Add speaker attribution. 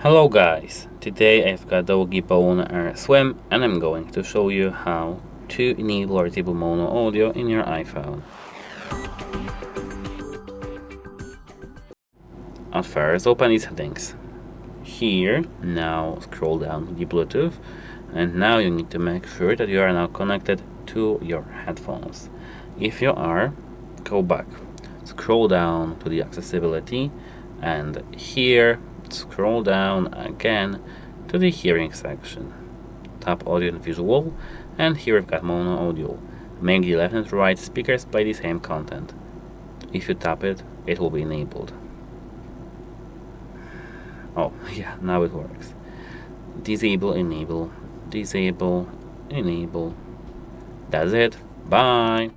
Speaker 1: Hello guys, today I've got DOOGEE BoneAir Swim and I'm going to show you how to enable or disable mono audio in your iPhone. At first, open the settings. Here, now scroll down to the Bluetooth, and now you need to make sure that you are now connected to your headphones. If you are, go back. Scroll down to the accessibility, and here scroll down again to the hearing section. Tap audio and visual, and here we've got mono audio. Make the left and right speakers play the same content. If you tap it, it will be enabled. Oh yeah, now it works. Disable, enable, disable, enable. That's it. Bye.